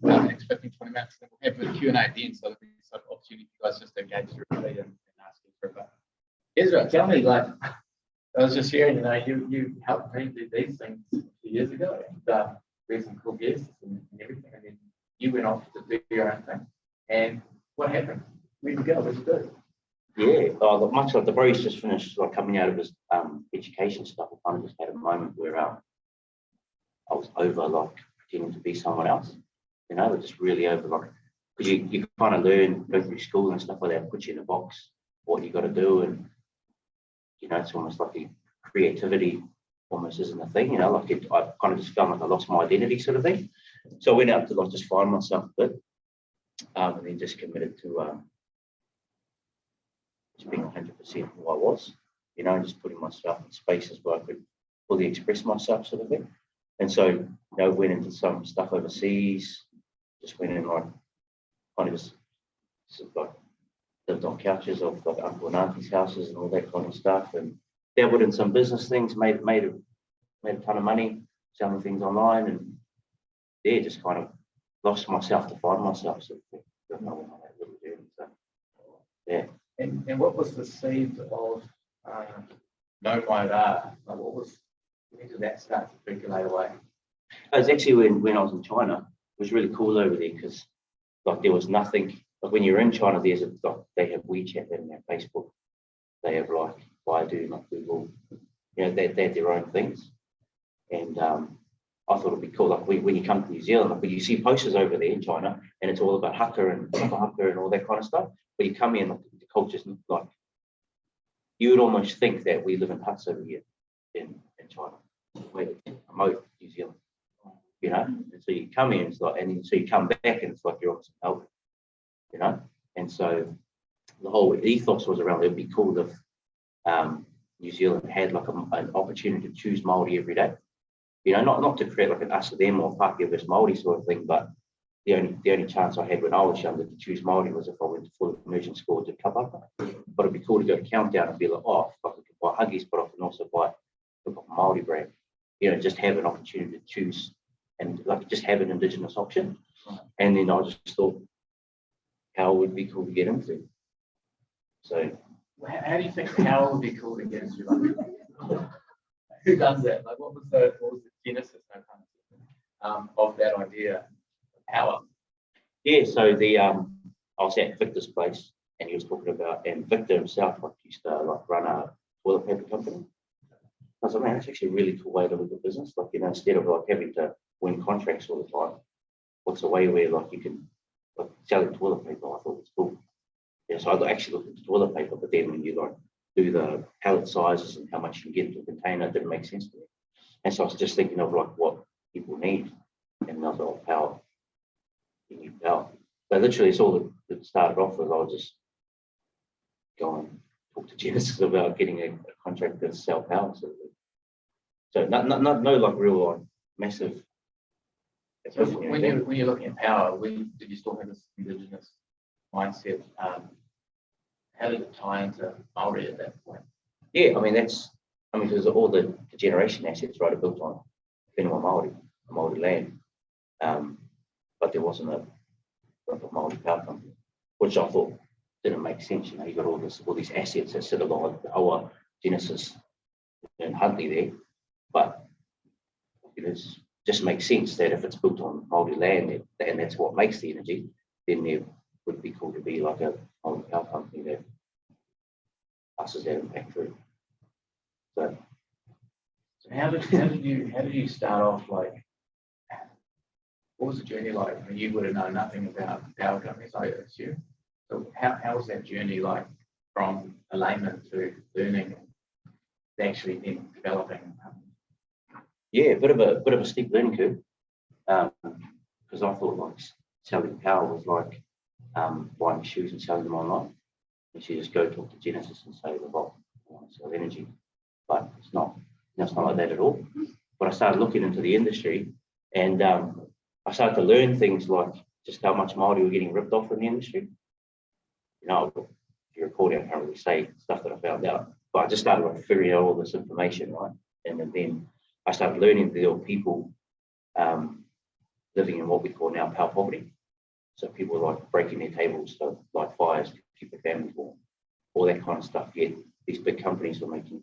next 15, 20 minutes. And we'll have a Q&A at the end, so there'll be sort of opportunity for you guys just to engage directly and ask for a bit. Ezra, tell me, like, I was just sharing, you helped me do these things a few years ago, and we had some cool guests and everything, and then you went off to do your own thing. And what happened? Where'd you go? What did you do? Yeah, much like the bro's just finished coming out of his education stuff. I kind of just had a moment where I was over pretending to be someone else, just really over because you kind of go through school and stuff like that, put you in a box, what you got to do, and it's almost like the creativity almost isn't a thing, I kind of just felt like I lost my identity sort of thing. So I went out to just find myself a bit, and then just committed to just being 100% who I was, just putting myself in spaces where I could fully express myself sort of thing. And so, went into some stuff overseas, just went in kind of just lived on couches of uncle and auntie's houses and all that kind of stuff, and dabbled in some business things, made a ton of money selling things online, and just kind of lost myself to find myself sort of thing. So, And what was the seed of Nau Mai Rā? When did that start to percolate away? It was actually when I was in China. It was really cool over there because there was nothing. When you're in China, they have WeChat and they have Facebook. They have Baidu, Google. They have their own things. And I thought it'd be cool. When you come to New Zealand, when you see posters over there in China, and it's all about haka and all that kind of stuff. But you come in, the culture's you would almost think that we live in huts over here in China, where remote New Zealand, And so you come in, it's and then so you come back, and it's like you're on some Melbourne, And so the whole ethos was around it'd be cool if New Zealand had an opportunity to choose Māori every day. Not to create an us or them or Pākehā versus Māori sort of thing, but the only chance I had when I was younger to choose Māori was if I went to full immersion school to kaupapa. But it'd be cool to go to Countdown and be like, I could buy Huggies, but I can also buy a Māori brand. Just have an opportunity to choose and just have an Indigenous option. And then I just thought, how would be cool to get into? So, how do you think how would be cool to get into? Who does that? What was the genesis of that idea? Power. Yeah, so I was at Victor's place, and he was talking about, and Victor himself used to run a toilet paper company. I was like, man, that's actually a really cool way to look at business. Instead of having to win contracts all the time, what's a way where you can selling toilet paper? I thought it was cool. Yeah, so I actually looked at toilet paper, but then when you do the pallet sizes and how much you can get into a container, it didn't make sense to me. And so I was just thinking of what people need, and I was like, power. You need power. So literally, it's all that started off with. I was just go and talk to Genesis about getting a contract to sell power. So no real massive. So when you're looking at power, did you still have this Indigenous mindset? How did it tie into Māori at that point? Yeah, because all the generation assets, are built on whenua Māori land. But there wasn't a Māori power company, which I thought didn't make sense. You got all these assets that sit along our Genesis and Huntley there, but it just makes sense that if it's built on Māori land and that's what makes the energy, then there would be cool to be a Māori power company that passes that impact through. So how did you start off? What was the journey like? You would have known nothing about power companies, I assume. So how was that journey like from a layman to learning and actually then developing? Yeah, a bit of a steep learning curve. Because I thought selling power was like buying shoes and selling them online. You should just go talk to Genesis and say, well, I want to sell energy. But it's not like that at all. But I started looking into the industry, and I started to learn things like just how much Māori were getting ripped off in the industry. If you're recording, I can't really say stuff that I found out, but I just started figuring out all this information, right? And then I started learning that there were people living in what we call now power poverty. So people like breaking their tables to light fires to keep their families warm, all that kind of stuff. Yet these big companies are making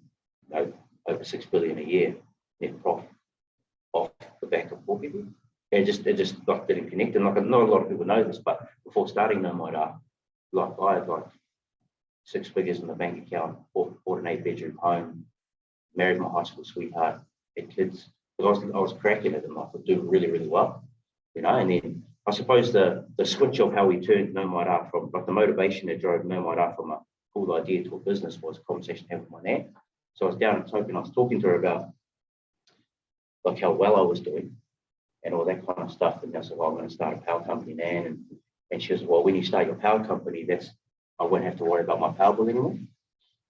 over 6 billion a year net profit off the back of poor people. It just like didn't connect. And like not a lot of people know this, but before starting Nau Mai Rā, like I had like 6 figures in the bank account, bought an 8-bedroom home, married my high school sweetheart, had kids. I was cracking it and like was doing really, really well, And then I suppose the switch of how we turned Nau Mai Rā from like the motivation that drove Nau Mai Rā from a cool idea to a business was a conversation I had with my nan. So I was down in Tokyo and I was talking to her about like how well I was doing and all that kind of stuff. And I said, well, I'm going to start a power company, Nan. And she was, well, when you start your power company, I won't have to worry about my power bill anymore.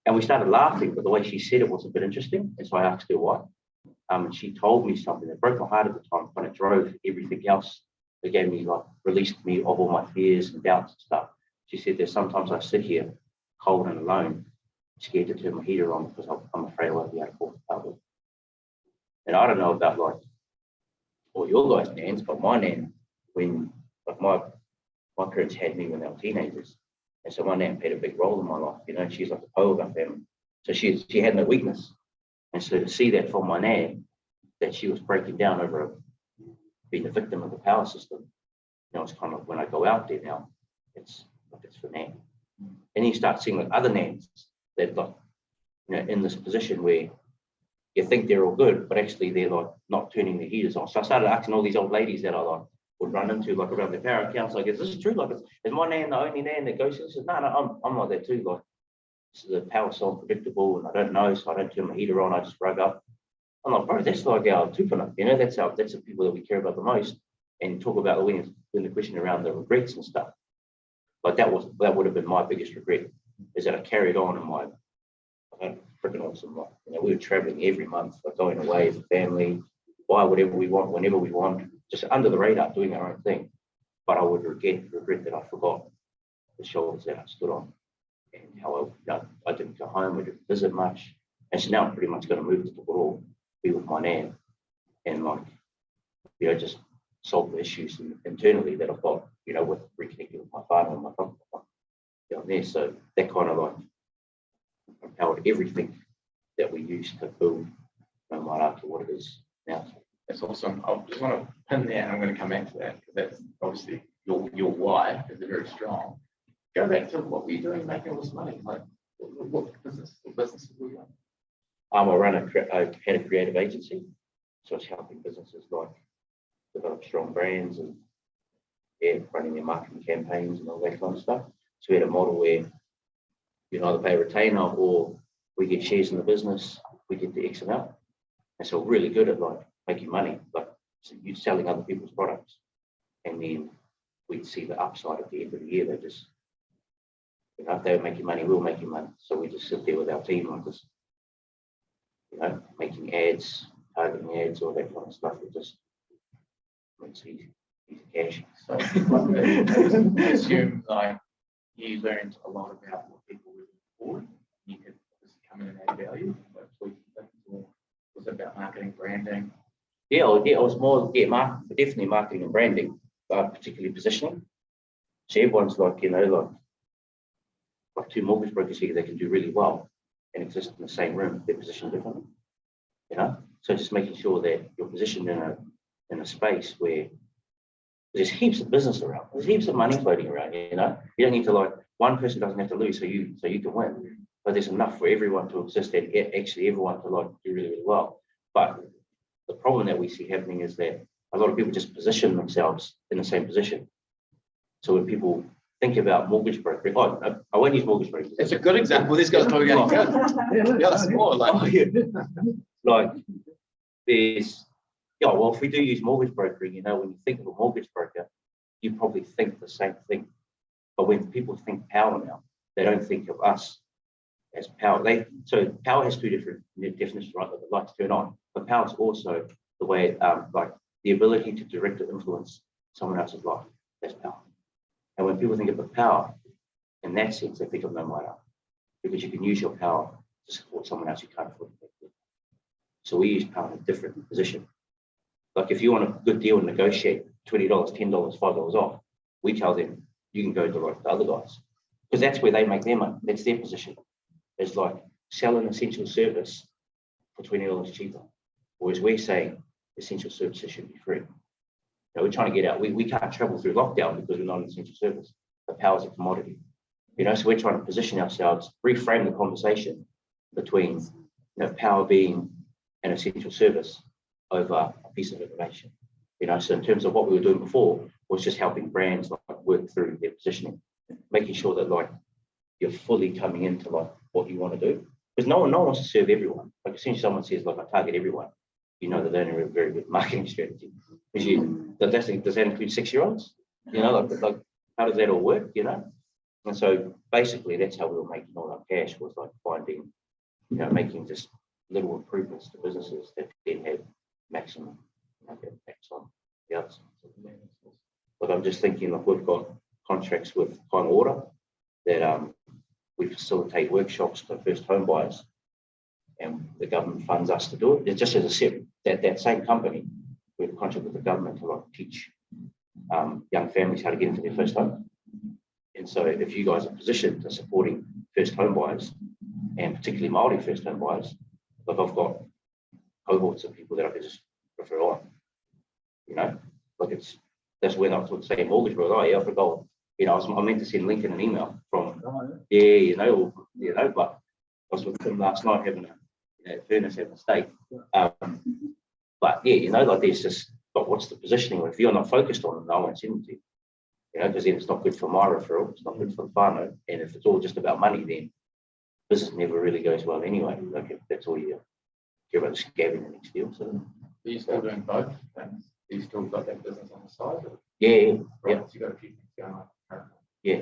And we started laughing, but the way she said it was a bit interesting. And so I asked her why. And she told me something that broke my heart at the time, kind of drove everything else. It gave me like, released me of all my fears and doubts and stuff. She said that sometimes I sit here cold and alone, scared to turn my heater on because I'm afraid I won't be able to afford the power bill. And I don't know about like all your guys' nans, but my nan, when like my parents had me when they were teenagers. And so my nan played a big role in my life, she's like the pole of our family. So she had no weakness. And so to see that from my nan, that she was breaking down over being a victim of the power system, it's kind of when I go out there now, it's for Nan. And you start seeing like other nans that like, in this position where you think they're all good, but actually they're like not turning their heaters on. So I started asking all these old ladies that I like would run into like around their power accounts, like, is this true? Like, is my nan the only nan that goes to this? No, I'm like that too. Like, the power's so unpredictable and I don't know, so I don't turn my heater on, I just rug up. I'm like, bro, that's like our tupuna, that's the people that we care about the most. And talk about when the question around the regrets and stuff. Like that would have been my biggest regret, is that I carried on in my freaking awesome life. We were traveling every month, like going away as a family, buy whatever we want, whenever we want, just under the radar, doing our own thing. But I would regret that I forgot the shoulders that I stood on and how I didn't go home, I didn't visit much. And so now I'm pretty much going to move to the world, be with my nan, and like, just solve the issues internally that I've got, with reconnecting with my father and my father down there. So that kind of like empowered everything that we used to build Nau Mai Rā to what it is now. That's awesome. I just want to pin there, and I'm going to come back to that because that's obviously your why is very strong. Go back to what were you doing making all this money? Like, what business were you in? I had a creative agency, so I was helping businesses like develop strong brands and running their marketing campaigns and all that kind of stuff. So we had a model where you either pay a retainer or we get shares in the business, we get the X amount. And so we're really good at like making money, like you selling other people's products. And then we'd see the upside at the end of the year. They just, if they were making money, we were making money. So we just sit there with our team like this, making ads, targeting ads, all that kind of stuff. It just makes easy cash. So I assume like you learned a lot about what people were looking for. You could just come in and add value. Was it about marketing, branding? Yeah, it was more definitely marketing and branding, particularly positioning. So everyone's like, like two mortgage brokers here, they can do really well and exist in the same room, they're positioned differently. So just making sure that you're positioned in a space where there's heaps of business around, there's heaps of money floating around, you don't need to one person doesn't have to lose so you can win, but there's enough for everyone to exist and actually everyone to do really, really well. But the problem that we see happening is that a lot of people just position themselves in the same position. So when people think about mortgage brokering, I won't use mortgage brokering. It's a good example. This guy's probably going good. Yeah, that's more like there's, if we do use mortgage brokering, when you think of a mortgage broker, you probably think the same thing. But when people think power now, they don't think of us as power. So power has two different definitions, right? That they like to turn on. But power is also the way, like the ability to direct or influence someone else's life. That's power. And when people think of the power, in that sense, they think of Nau Mai Rā, because you can use your power to support someone else you can't afford to make. So we use power in a different position. Like if you want a good deal and negotiate $20, $10, $5 off, we tell them you can go to like the other guys, because that's where they make their money. That's their position. It's like sell an essential service for $20 cheaper, whereas we're saying essential services should be free. We're trying to get out. We can't travel through lockdown because we're not an essential service. The power's a commodity. So we're trying to position ourselves, reframe the conversation between power being an essential service over a piece of information. So in terms of what we were doing before was just helping brands like work through their positioning, making sure that like you're fully coming into like what you want to do. Because no one wants to serve everyone. Like as soon as someone says like I target everyone, that they don't have a very good marketing strategy. Because does that include 6-year-olds? Like how does that all work? And so basically that's how we were making all our cash, was like finding, making just little improvements to businesses that then have maximum impacts on the others. But I'm just thinking like we've got contracts with Kind Water that we facilitate workshops for first home buyers, and the government funds us to do it. It's just as I said, that same company, we have a contract with the government to like teach young families how to get into their first home. And so if you guys are positioned to supporting first home buyers, and particularly Māori first home buyers, like I've got cohorts of people that I can just refer on, like that's when I was to say mortgage bro, oh yeah, I forgot, I meant to send Lincoln an email from, but I was with him last night having a furnace having a steak. But yeah, like there's just, but what's the positioning? If you're not focused on it, no one sends it to you. Because then it's not good for my referral, it's not good for the whānau. And if it's all just about money, then business never really goes well anyway. Like if that's all you care about, is scabbing the next deal. So are you still doing both things? Do you still got that business on the side? Or? Yeah. So you got a few things going on. Yeah.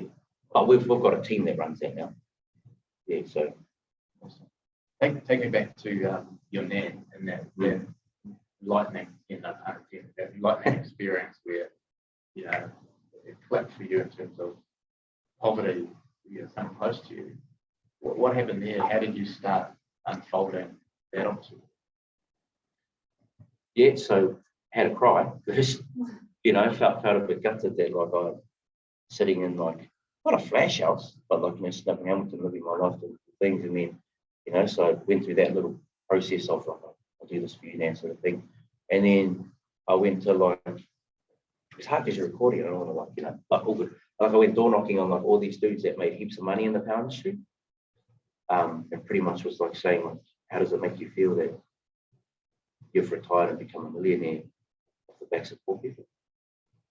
But we've got a team that runs that now. Yeah, so awesome. Take me back to your nan and that lightning, that lightning experience where, it clicked for you in terms of poverty, something close to you. What happened there? How did you start unfolding that opportunity? Yeah, so I had a cry because, felt a bit gutted that like I was sitting in like, not a flash house, but like, sitting up in Hamilton living my life doing things. And then, so I went through that little process of like, I'll do this for you now sort of thing. And then I went to like, it's hard because you're recording, I don't want to like, all good. Like I went door knocking on like all these dudes that made heaps of money in the power industry. And pretty much was like saying, like, how does it make you feel that you've retired and become a millionaire off the backs of poor people?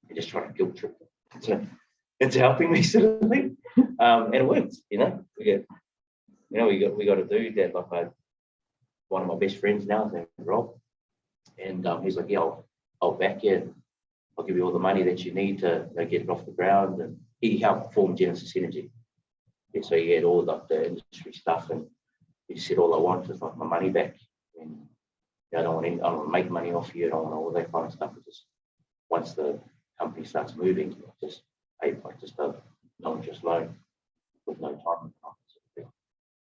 You're just trying to guilt trip them into helping me sort of thing. And it worked, we got to do that. Like one of my best friends now, his name is Rob, and he's like, yeah, I'll back you. I'll give you all the money that you need to get it off the ground. And he helped form Genesis Energy. And so he had all like the industry stuff, and he said, all I want is like my money back. And I don't want to make money off you, I don't want all that kind of stuff. It's just once the company starts moving, just pay like just a non-interest loan with no time.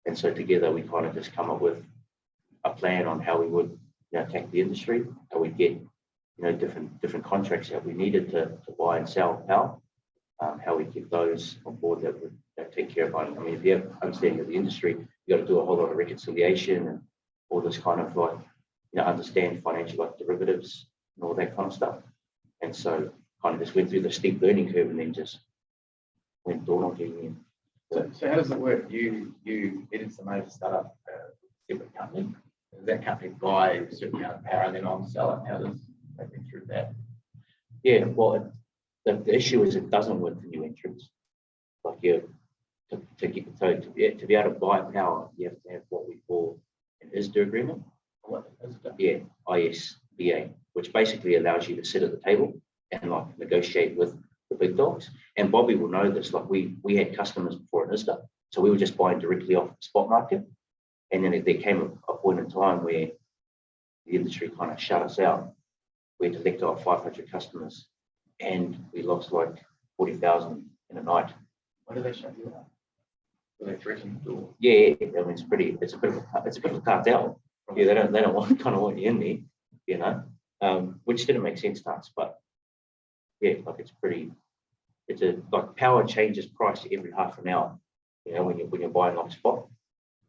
And so together we kind of just come up with a plan on how we would attack the industry, how we get different contracts that we needed to buy and sell power, how we get those on board that would take care of money. I mean, if you have understanding of the industry, you got to do a whole lot of reconciliation and all this kind of like, understand financial like derivatives and all that kind of stuff. And so kind of just went through the steep learning curve and then just went door knocking. So how does it work? You did some way to start up a separate company. Does that company buy a certain amount of power and then on sell it? How does they get through that? Yeah, well, the issue is it doesn't work for new entrants. Like to be able to buy power, you have to have what we call an ISDA agreement. What is it? Yeah, ISBA, which basically allows you to sit at the table and like negotiate with the big dogs. And Bobby will know this. Like we had customers before an ISDA, so we were just buying directly off the spot market. And then there came a point in time where the industry kind of shut us out. We had to let go of 500 customers, and we lost like 40,000 in a night. Why did they shut you out? Were they threatening the door? Yeah, I mean it's a bit of a cartel. Yeah, they don't want you in there, which didn't make sense to us. But yeah, like it's like power changes price every half an hour, you know, when you're buying on spot.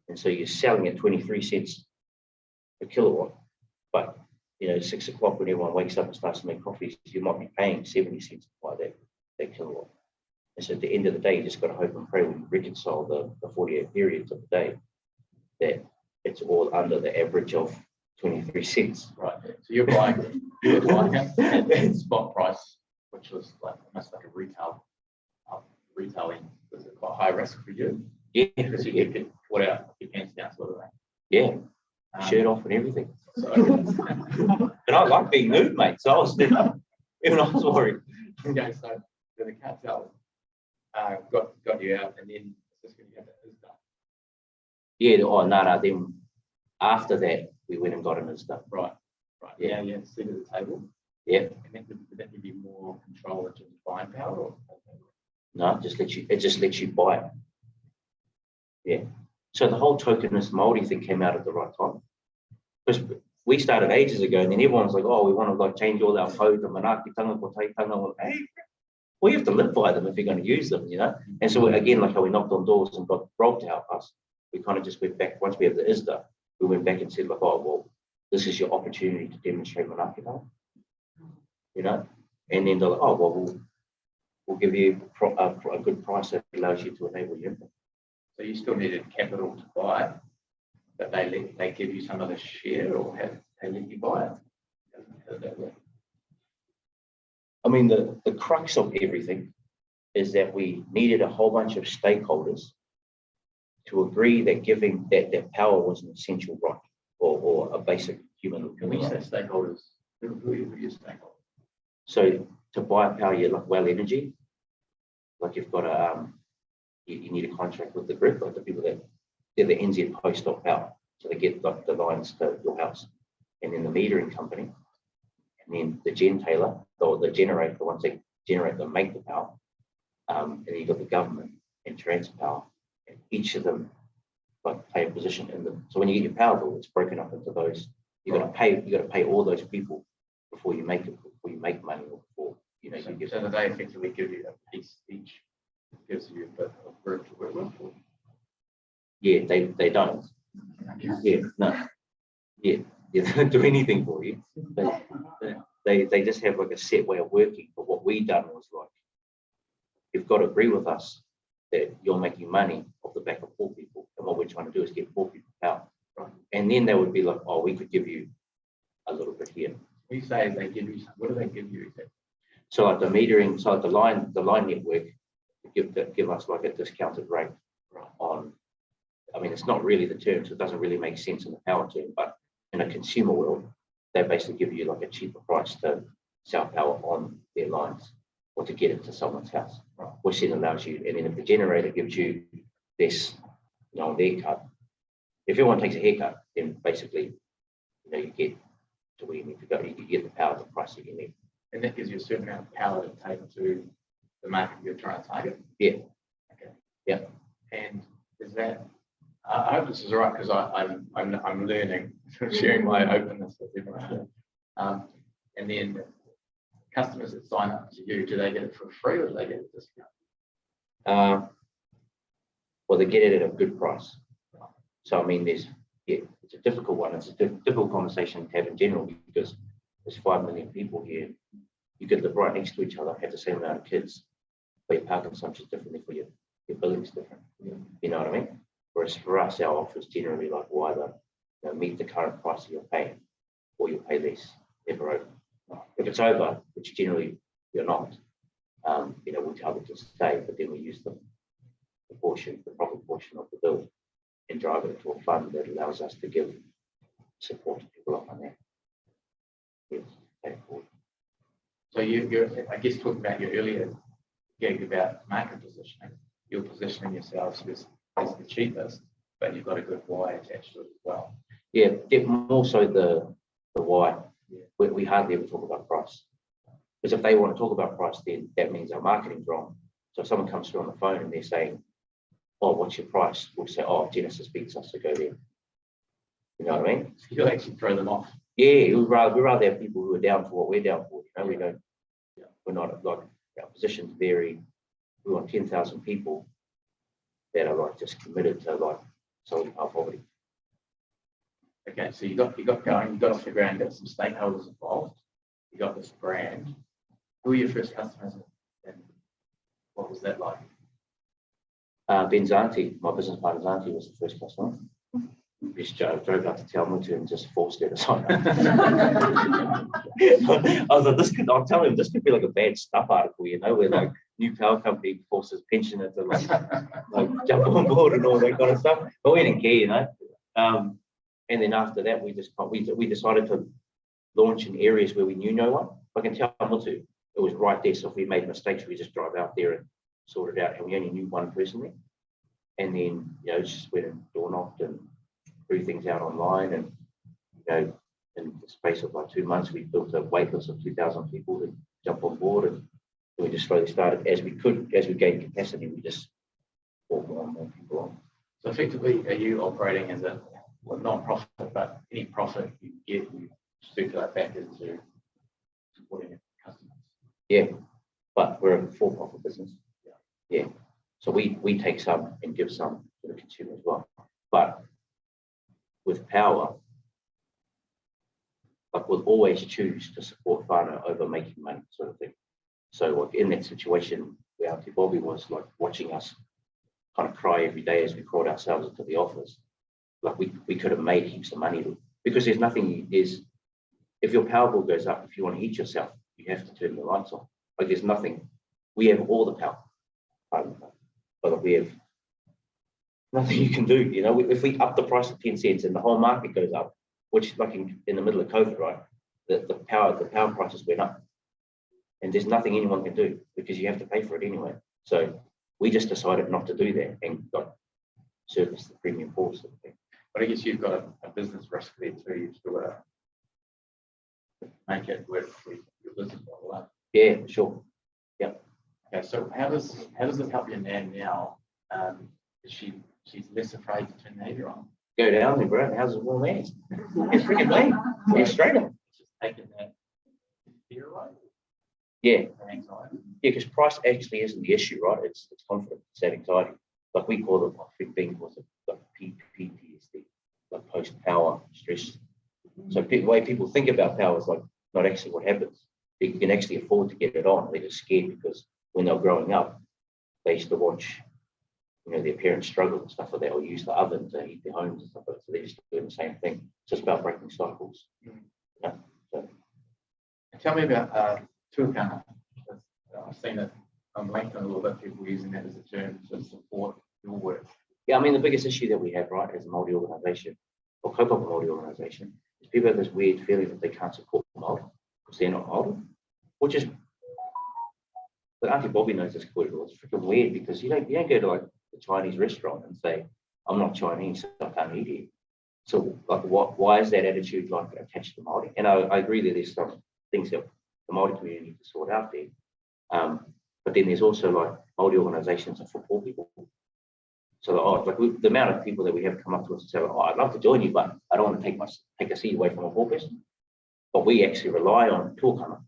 And so you're selling at 23 cents a kilowatt. But, you know, 6 o'clock when everyone wakes up and starts to make coffees, you might be paying 70 cents to buy that kilowatt. And so at the end of the day, you just got to hope and pray when you reconcile the 48 periods of the day that it's all under the average of 23 cents. Right. So you're buying at spot price, which was like almost like a retailing. Was it quite high risk for you? Yeah. Because you could put out your pants down sort of thing. Yeah. Shirt off and everything. So, and I like being nude, mate. So I was even I was worried. okay, so the cartel got you out, and then it's just going to get that stuff. Yeah. Oh, no. Then after that, we went and got in his stuff. Right. Yeah. Sit at the table. Yeah. And then would that give you more control in terms of buying power? Or? No, it just lets you buy it. Yeah. So the whole tokenist Māori thing came out at the right time. Because we started ages ago, and then everyone's like, oh, we want to like change all our code, the manaki tanga, kotai tanga. Hey, well, you have to live by them if you're going to use them, you know? And so again, like how we knocked on doors and got Rob to help us, we kind of just went back, once we have the ISDA, we went back and said like, oh, well, this is your opportunity to demonstrate manaki tanga, you know? And then they're like, oh, well, we'll give you a good price that allows you to enable your income. So you still needed capital to buy, but they give you some of the share, or have they let you buy it? How does that work? I mean, the crux of everything is that we needed a whole bunch of stakeholders to agree that giving that power was an essential right or a basic human right. When you say stakeholders, who are your stakeholders? So to buy power, you like Well Energy, like you've got you need a contract with the grid, like the people they're the NZ Post of power. So they get like the lines to your house, and then the metering company, and then the gentailer, or the generator, the ones that generate them make the power. And then you've got the government and Transpower, and each of them like play a position in them. So when you get your power bill, it's broken up into those. You got to pay all those people before you make money, or before you know you give. So they effectively give you a piece each. Gives you a bit of room to work with. Yeah, they don't. Yeah, no. Yeah, they don't do anything for you. They just have like a set way of working. But what we done was like, you've got to agree with us that you're making money off the back of poor people, and what we're trying to do is get poor people out. Right. And then they would be like, oh, we could give you a little bit here. We say they give you. What do they give you exactly? So like the metering, so like the line network. Give us like a discounted rate on. I mean, it's not really the term, so it doesn't really make sense in the power term. But in a consumer world, they basically give you like a cheaper price to sell power on their lines or to get it to someone's house, which then allows you. And then if the generator gives you this, you know, on their cut, if everyone takes a haircut, then basically, you know, you get to where you need to go. You get the power at the price that you need, and that gives you a certain amount of power to take to the market you're trying to target. Yeah. Okay. Yeah. And is that? I hope this is right, because I'm learning, sharing my openness with everyone. And then customers that sign up to you, do they get it for free or do they get a discount? Well, they get it at a good price. So I mean, it's a difficult one. It's a difficult conversation to have in general, because there's 5 million people here. You could live right next to each other, have the same amount of kids, but your power consumption is differently for your billing is different. Yeah. You know what I mean? Whereas for us, our offer is generally like, well, either meet the current price that you're paying, or you'll pay less ever over. If it's over, which generally you're not, you know, we'll tell them to stay, but then we use the proper portion of the bill and drive it into a fund that allows us to give support to people up on that. Yes, pay forward. So you're, I guess, talking about your earlier gig about market positioning. You're positioning yourselves as the cheapest, but you've got a good why attached to it as well. Yeah, more so the why. Yeah. We hardly ever talk about price, because if they want to talk about price, then that means our marketing's wrong. So if someone comes through on the phone and they're saying, "Oh, what's your price?" We'll say, "Oh, Genesis beats us, to go there." You know what I mean? So you'll actually throw them off. Yeah, we'd rather have people who are down for what we're down for. You know, we don't. Yeah. we're not like our positions vary. We want 10,000 people that are like just committed to like solving our poverty. Okay, so you got going, you got off the ground, got some stakeholders involved, you got this brand. Who were your first customers and what was that like? Ben's auntie, my business partner's auntie, was the first customer. Best drove out to Te Awamutu and just forced her to sign up. I was like, I'll tell him, this could be like a bad stuff article, you know, where like new power company forces pensioner to like jump on board and all that kind of stuff. But we didn't care, you know. And then after that, we decided to launch in areas where we knew no one. Like in Te Awamutu, it was right there. So if we made mistakes, we just drive out there and sort it out. And we only knew one personally. And then, you know, just went and door knocked and threw things out online. And, you know, in the space of like 2 months, we built a wait list of 2,000 people to jump on board. And we just slowly started as we could, as we gained capacity, we just brought more and more people on. So effectively, are you operating as a non-profit, but any profit you get, you circulate back into supporting your customers? Yeah, but we're a for-profit business. Yeah. So we take some and give some to the consumer as well. But with power, like we'll always choose to support whānau over making money, sort of thing. So like in that situation where Auntie Bobby was like watching us kind of cry every day as we crawled ourselves into the office, like we could have made heaps of money because there's nothing is if your power bill goes up, if you want to heat yourself, you have to turn the lights on. Like there's nothing. We have all the power. But we have nothing you can do. You know, if we up the price of 10 cents and the whole market goes up, which like in the middle of COVID, right? The power prices went up. And there's nothing anyone can do because you have to pay for it anyway. So we just decided not to do that and got service the premium pool sort of thing. But I guess you've got a business risk there too. You've still got to make it work for your business model. Yeah, sure. Yeah. Okay, so how does it help your nan now? She's less afraid to turn the heater on. Go down there, bro. How's it warm there? It's freaking late. Yeah, straight up. Just taking that fear away. Yeah. Anxiety. Yeah, because price actually isn't the issue, right? It's confidence, it's that anxiety. Like we call it like big thing was like PTSD, like post-power stress. So the way people think about power is like not actually what happens. They can actually afford to get it on. They're just scared because when they're growing up, they used to watch, you know, their parents struggle and stuff like that, or use the oven to heat their homes and stuff like that. So they're just doing the same thing. It's just about breaking cycles. Yeah. So. Tell me about tuakana. I've seen it on LinkedIn a little bit, people using that as a term to support your work. Yeah, I mean, the biggest issue that we have, right, as a Māori organisation, or kaupapa Māori organisation, is people have this weird feeling that they can't support Māori because they're not Māori, which is, but Auntie Bobby knows this quite well. It's freaking weird because you don't go to like the Chinese restaurant and say, I'm not Chinese, so I can't eat here. So like, why is that attitude like attached to Māori? And I agree that there's some things that the Māori community need to sort out there. But then there's also like Māori organisations for poor people. So the amount of people that we have come up to us and say, oh, I'd love to join you, but I don't want to take a seat away from a poor person. But we actually rely on tuakana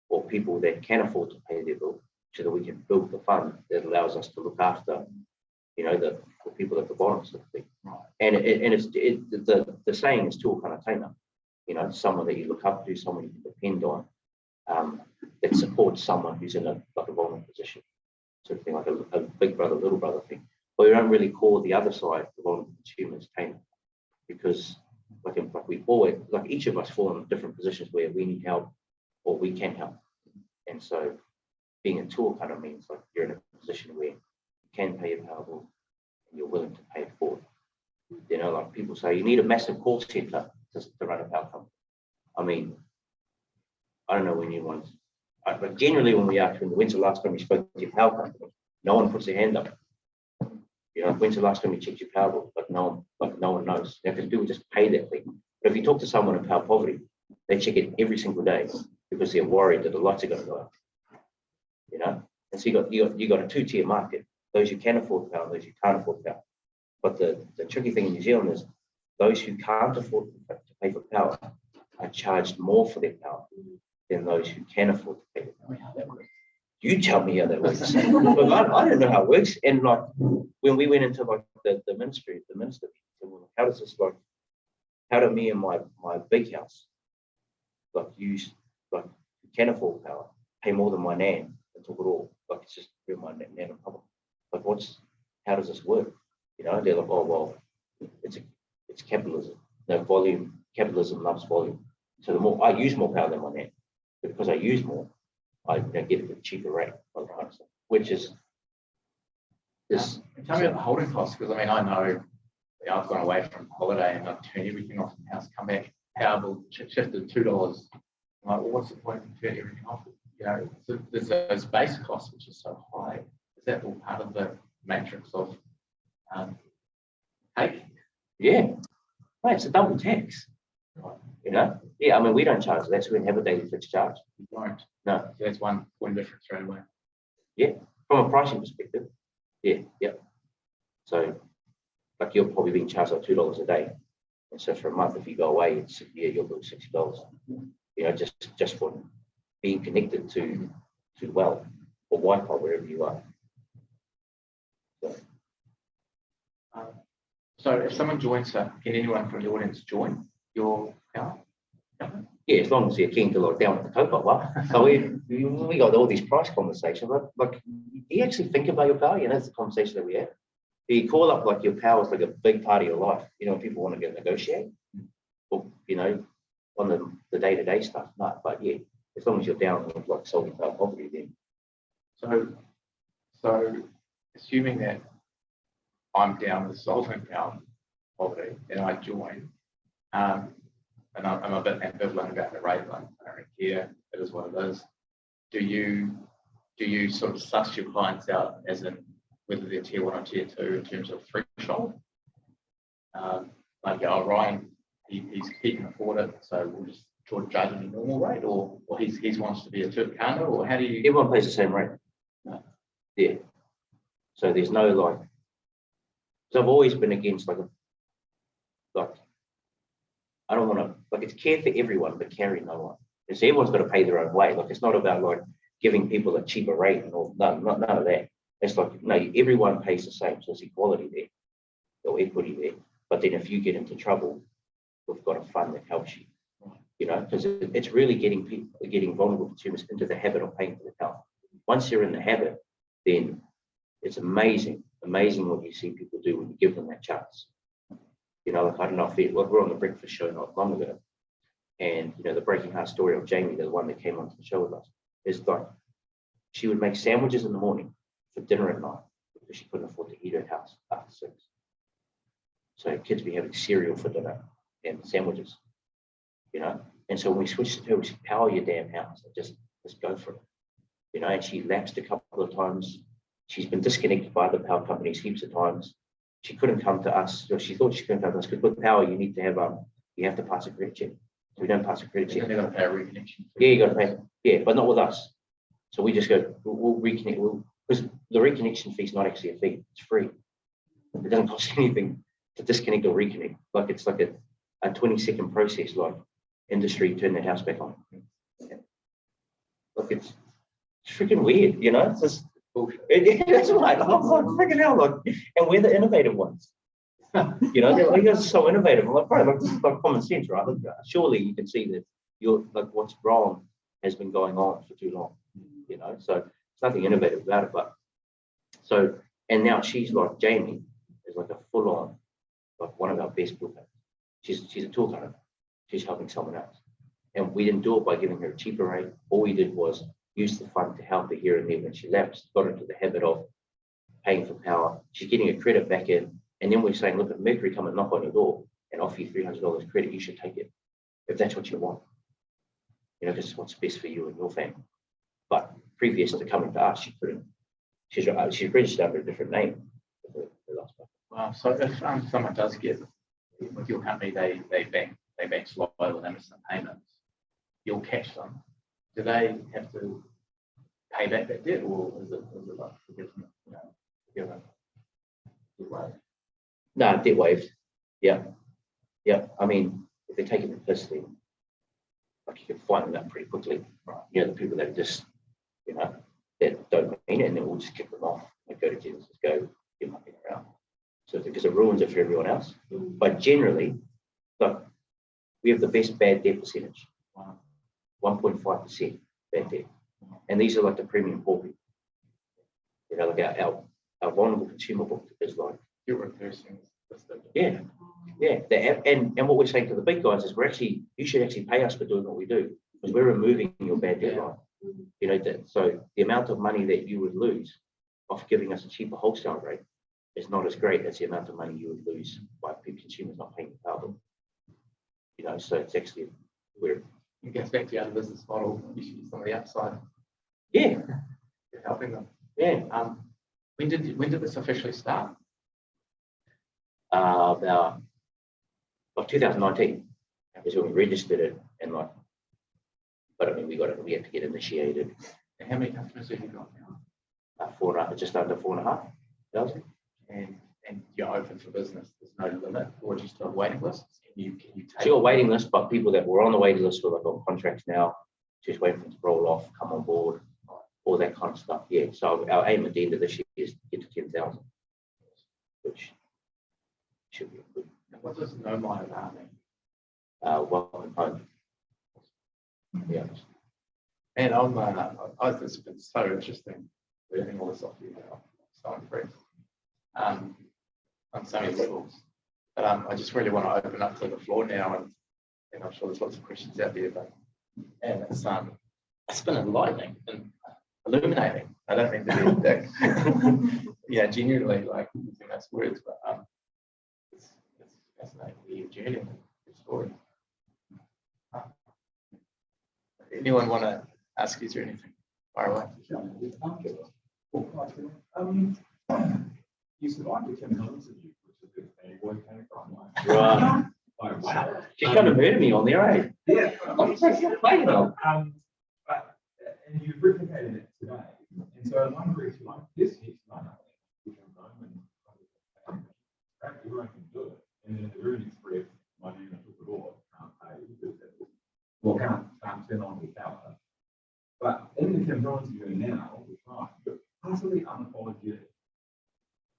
or people that can afford to pay their bill so that we can build the fund that allows us to look after, you know, the people at the bottom sort of thing. Right. And the saying is tuakana taina, you know, someone that you look up to, someone you can depend on, that supports someone who's in a vulnerable position, sort of thing, like a big brother, little brother thing. But we don't really call the other side, the vulnerable consumers, taina, because like we always, like each of us fall in different positions where we need help or we can help. And so being a tool kind of means like you're in a position where you can pay your power bill and you're willing to pay it forward. You know, like people say, you need a massive call center to run a power company. I mean, I don't know when you want, but generally when we ask, when's the last time you spoke to your power company? No one puts their hand up. You know, when's the last time you checked your power bill? But no one knows. They have to do just pay that thing. But if you talk to someone in power poverty, they check it every single day because they're worried that the lights are going to go out. You know, and so you got a two-tier market: those who can afford power, those who can't afford power. But the tricky thing in New Zealand is those who can't afford to pay for power are charged more for their power than those who can afford to pay. Tell me how that works. You tell me how that works. Look, I don't know how it works. And like when we went into like the ministry, the minister said, well, how does this like, how do me and my big house like use like can afford power, pay more than my nan and took it all. Like it's just my nan and papa. Like how does this work? You know, they're like, oh well, it's capitalism. No volume, capitalism loves volume. So the more I use more power than my nan, but because I use more, I get it at a cheaper rate, which is this. Tell me about the holding costs, because I mean, I know I've gone away from holiday and I've turned everything off in the house, come back, power bill shifted $2. I'm like, well, what's the point of turning everything off? You know, so there's those base costs which are so high. Is that all part of the matrix of take? Yeah, right, it's a double tax. Right. You know, yeah. I mean, we don't charge that, so we have a daily fixed charge. You don't. No, So that's one point difference straight away. yeah, from a pricing perspective, yeah. So, like you're probably being charged like $2 a day, and so for a month, if you go away, you'll bill $60. You know, just for being connected to well or Wi-Fi wherever you are. So if someone joins, can anyone from the audience join your power? Yeah, as long as you're keen to lock down at the kaupapa. So we got all these price conversations. Like, you actually think about your power. You know, it's the conversation that we have. You call up like your power is like a big part of your life. You know, people want to go negotiate, or you know, on the day-to-day stuff. No, but yeah, as long as you're down with like solving power poverty, then. So assuming that I'm down with solving power poverty and I join, and I'm a bit ambivalent about the rate. Like, I don't really care. It is what it is. Do you sort of suss your clients out as in whether they're tier 1 or tier 2 in terms of threshold? Like, oh, Ryan, he can afford it, so we'll just judge him a normal rate, or he wants to be a Turkana, or how do you? Everyone pays the same rate. No. Yeah. So there's no like. So I've always been against like I don't want to like it's care for everyone but carry no one. And so everyone's got to pay their own way. Like it's not about like giving people a cheaper rate and all. None of that. It's like no, everyone pays the same. So there's equality there or equity there. But then if you get into trouble, we've got a fund that helps you. You know, because it's really getting vulnerable consumers into the habit of paying for the power. Once you're in the habit, then it's amazing what you see people do when you give them that chance. You know, like I don't know if we're on the breakfast show not long ago, and you know the breaking heart story of Jamie, the one that came onto the show with us, is like she would make sandwiches in the morning for dinner at night because she couldn't afford to heat her house after 6. So kids be having cereal for dinner and sandwiches, you know. And so when we switched to her, we said, power your damn house, just go for it, you know. And she lapsed a couple of times. She's been disconnected by the power companies heaps of times. She couldn't come to us. So she thought she couldn't come to us because with power, you need to have you have to pass a credit check. So we don't pass a credit check. You've got to pay a reconnection. Yeah, you got to pay. Yeah, but not with us. So we just go, we'll reconnect. Because the reconnection fee is not actually a fee. It's free. It doesn't cost anything to disconnect or reconnect. Like it's like a 20-second process, like industry turn their house back on. Yeah. Look, it's freaking weird, you know. It's just that's right. I'm like freaking hell, like, and we're the innovative ones. You know, they're like, you're so innovative. I'm like, bro, like, this is like common sense, right? Like, surely you can see that you're like what's wrong has been going on for too long. You know, so it's nothing innovative about it. But so, and now she's like Jamie is like a full-on, like one of our best bookers. She's a tool cutter. She's helping someone else, and we didn't do it by giving her a cheaper rate. All we did was use the fund to help her here and there when she lapsed, got into the habit of paying for power. She's getting a credit back in. And then we're saying, look, if Mercury come and knock on your door and offer you $300 credit, you should take it if that's what you want. You know, this is what's best for you and your family. But previous to coming to us, she couldn't. She's registered under a different name. Wow. So if someone does get with your company, they bank slow with instant payments, you'll catch them. Do they have to pay back that debt, or is it like forgiven? No, debt waived. Yeah. I mean, if they're taking the piss, then like you can find them out pretty quickly. You know, the people that just, you know, that don't mean it, and then we'll just kick them off and go to Genesis, go get mucking around. So because it ruins it for everyone else. But generally, look, we have the best bad debt percentage. 1.5% bad debt. And these are like the premium poor people. You know, like our vulnerable consumer book is like, You're reversing this. yeah. And what we're saying to the big guys is you should actually pay us for doing what we do, because we're removing your bad debt line. You know, so the amount of money that you would lose off giving us a cheaper wholesale rate is not as great as the amount of money you would lose by consumers not paying the power bill. You know, so it's actually it gets back to your other business model. You should use some of the upside. Yeah. You're helping them. Yeah. When did this officially start? About 2019 is when we registered it, and like, but I mean, we had to get initiated. And how many customers have you got now? Just under 4,500. And you're open for business. There's no limit, or do you still have waiting lists? Can you take? Still a waiting list, but people that were on the waiting list were like on contracts now, just waiting for them to roll off, come on board, all that kind of stuff. Yeah. So our aim at the end of this year is to get to 10,000, which should be good. What does Nau Mai Rā mean? Welcome home. Yeah. And it's been so interesting learning all this off you now. So impressed. On so many levels. But I just really want to open up to the floor now, and I'm sure there's lots of questions out there. But and it's been enlightening and illuminating. I don't mean to be a dick. Yeah, genuinely, like using those words, but it's fascinating your journey and your story. Anyone want to ask? Is there anything far away? You survived the 10 minutes of you, which is good. And where it came from. Right. Oh, wow. She kind of murdered me on there, eh? Yeah. And you've replicated it today. And so I'm wondering, like, this hits my which I'm going and everyone can do it. And then the very next breath, my unit took the door, can't pay because can't turn on the power. But in the conference you're doing now, all the time, you're utterly unapologetic.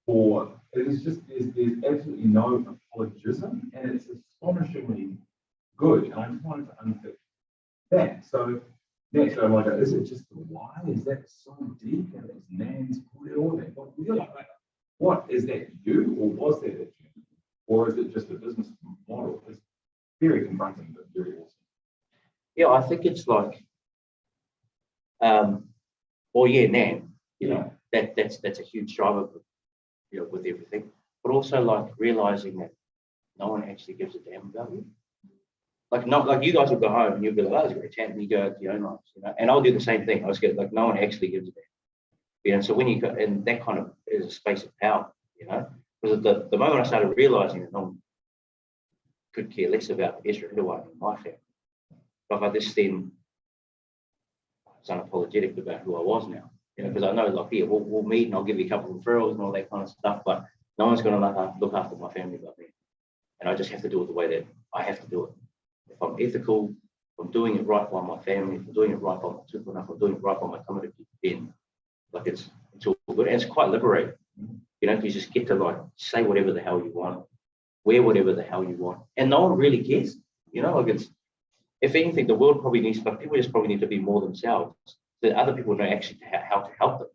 Or it is just there's absolutely no apologism, and it's astonishingly good. And I just wanted to unpick that. So next, I'm like, is it just the why? Is that so deep? And it's Nan's put it all that? But really, like, what is that you, or was that a you, or is it just a business model? It's very confronting, but very awesome. yeah, I think it's like, well, yeah, Nan, you know, that's a huge driver, you know, with everything, but also like realizing that no one actually gives a damn about you. Like, not like you guys will go home and you'll be like, oh, it's a great chat, and you go out to your own lives, you know, and I'll do the same thing. I was getting like, no one actually gives a damn, you know. So when you go, and that kind of is a space of power, you know, because the moment I started realizing that no one could care less about Ezra Hirawani and my family, like I just then was unapologetic about who I was now. You know, because I know, like, yeah, we'll meet and I'll give you a couple of referrals and all that kind of stuff, but no one's going to look after my family but me. And I just have to do it the way that I have to do it. If I'm ethical, if I'm doing it right by my family, if I'm doing it right by my tupu, if I'm doing it right by my community, then like it's all good. And it's quite liberating. You know, you just get to like say whatever the hell you want, wear whatever the hell you want, and no one really cares. You know, like it's, if anything, the world probably needs, like, people just probably need to be more themselves. That other people know actually how to help them,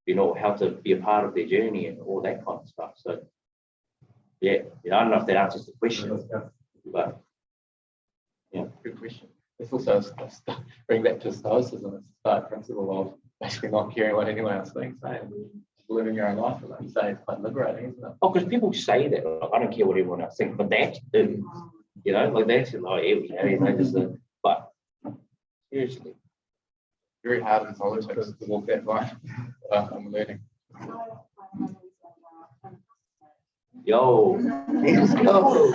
you know, how to be a part of their journey and all that kind of stuff. So, yeah, you know, I don't know if that answers the question, but yeah, Good question. It's also bring back to stoicism. It's the start principle of basically not caring what anyone else thinks, and just living your own life. Like you say, it's quite liberating, isn't it? oh, because people say that, like, I don't care what everyone else thinks, but that, you know, like that's like, here we go, you know, just but seriously. Very hard in politics to walk that line. I'm learning. Yo, let's go.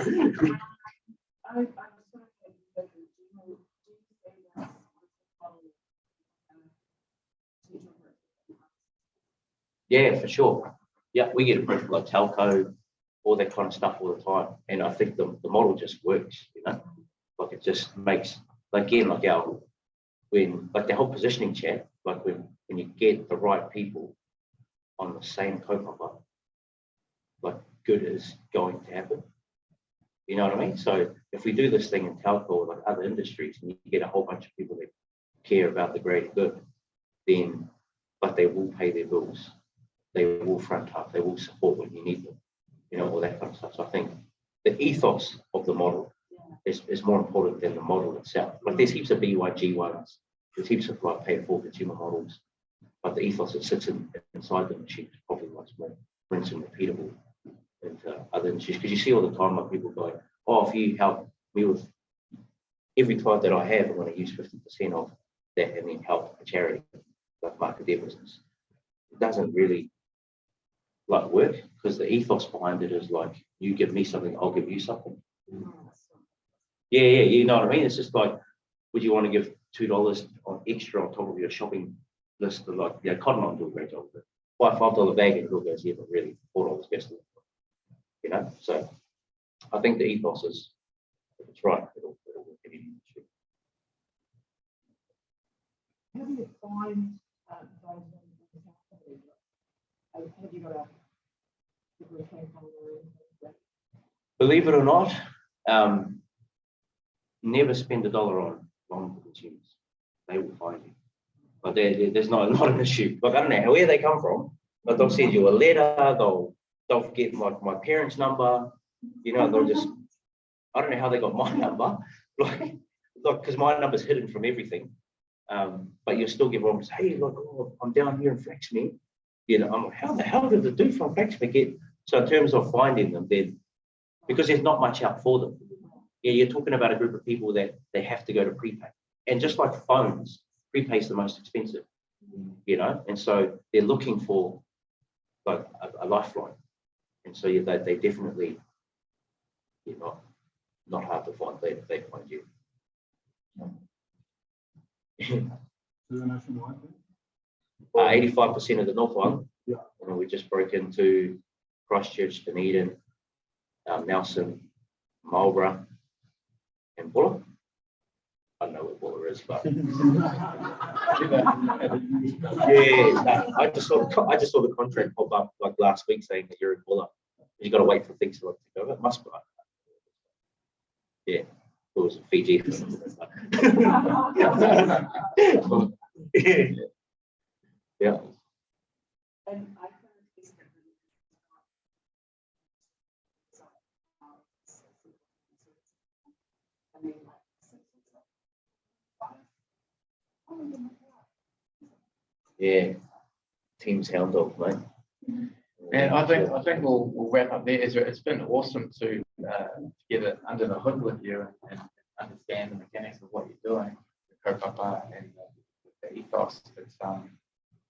Yeah, for sure. Yeah, we get approached like telco, all that kind of stuff all the time. And I think the model just works, you know, like it just makes like again, like the whole positioning chat, like when you get the right people on the same kaupapa, like good is going to happen. You know what I mean? So if we do this thing in telco or like other industries, and you get a whole bunch of people that care about the greater good, then but they will pay their bills, they will front up, they will support when you need them, you know, all that kind of stuff. So I think the ethos of the model is more important than the model itself. Like there's heaps of BYG ones, there's heaps of like pay for consumer models, but the ethos that sits inside the machine is probably much more rinse and repeatable into other industries. Because you see all the time like people going, oh, if you help me with every client that I have, I'm going to use 50% of that and then help a charity, like market their business. It doesn't really like work because the ethos behind it is like, you give me something, I'll give you something. Yeah, you know what I mean? It's just like, would you want to give $2 on extra on top of your shopping list? Of like, yeah, Cotton On do a great job of it. Buy a $5 bag and it goes, yeah, but really $4 goes to it. You know, so I think the ethos is, if it's right, it'll work in any industry. How do you find those have you got a campaign or anything? Believe it or not, never spend $1 on vulnerable consumers. They will find you. But there's not an issue. Like I don't know where they come from, but they'll send you a letter. They'll get my parents' number. You know, they'll just. I don't know how they got my number. Like because my number's hidden from everything. But you'll still give them, hey, look, oh, I'm down here in Flaxman. You know, I'm like, how the hell did the dude from Flaxman get? So in terms of finding them, then because there's not much out for them. Yeah, you're talking about a group of people that they have to go to prepay. And just like phones, prepay is the most expensive, you know, and so they're looking for like a lifeline. And so they definitely, you're not hard to find, they find you. Is it nationwide? 85% of the North Island. Yeah. And we just broke into Christchurch, Dunedin, Nelson, Mai Ra, and Bulla. I don't know where Bulla is, but yeah, I just saw the contract pop up like last week saying that you're in Bulla. You got to wait for things to go. It must be. Yeah, it was Fiji. Yeah. And I found this Yeah, team's hound dog, mate. And I think we'll wrap up there, Ezra. It's been awesome to get it under the hood with you and understand the mechanics of what you're doing, the kaupapa and the ethos.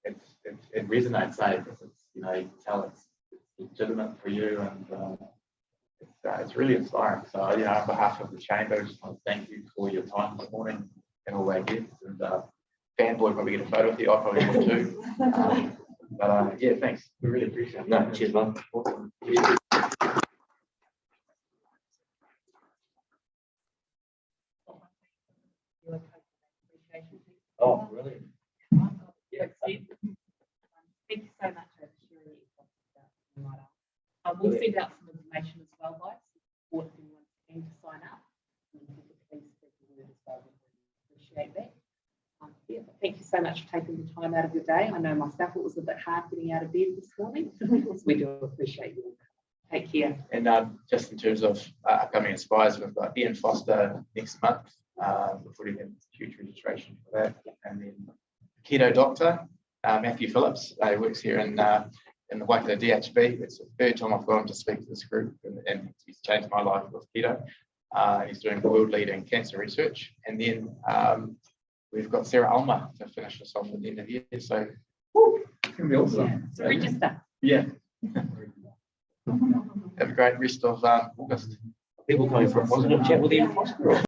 It resonates, because it's, you know, you can tell it's legitimate for you, and it's really inspiring. So, you know, on behalf of the chamber, I just want to thank you for your time this morning and all our guests. And fanboy, probably get a photo with you. I probably will too. But yeah, thanks. We really appreciate it. No, cheers, man. Awesome. Oh, really? Yeah. Thank you so much for sharing your thoughts about Nau Mai Rā. We'll send out some information as well, guys, for anyone keen to sign up. And if you could please spread the word as well, we really appreciate that. Yeah, thank you so much for taking the time out of your day. I know myself it was a bit hard getting out of bed this morning. So we do appreciate you. Take care. And just in terms of upcoming Inspires, we've got Ian Foster next month. We've already had huge registration for that. And then Keto Doctor, Matthew Phillips, he works here in the Waikato DHB. It's the third time I've gone to speak to this group, and he's changed my life with keto. He's doing world leading cancer research. And then we've got Sarah Ulmer to finish us off at the end of the year. So it's going to be awesome. So register. Yeah. Have a great rest of August. People coming for a positive chat with Ian Foster.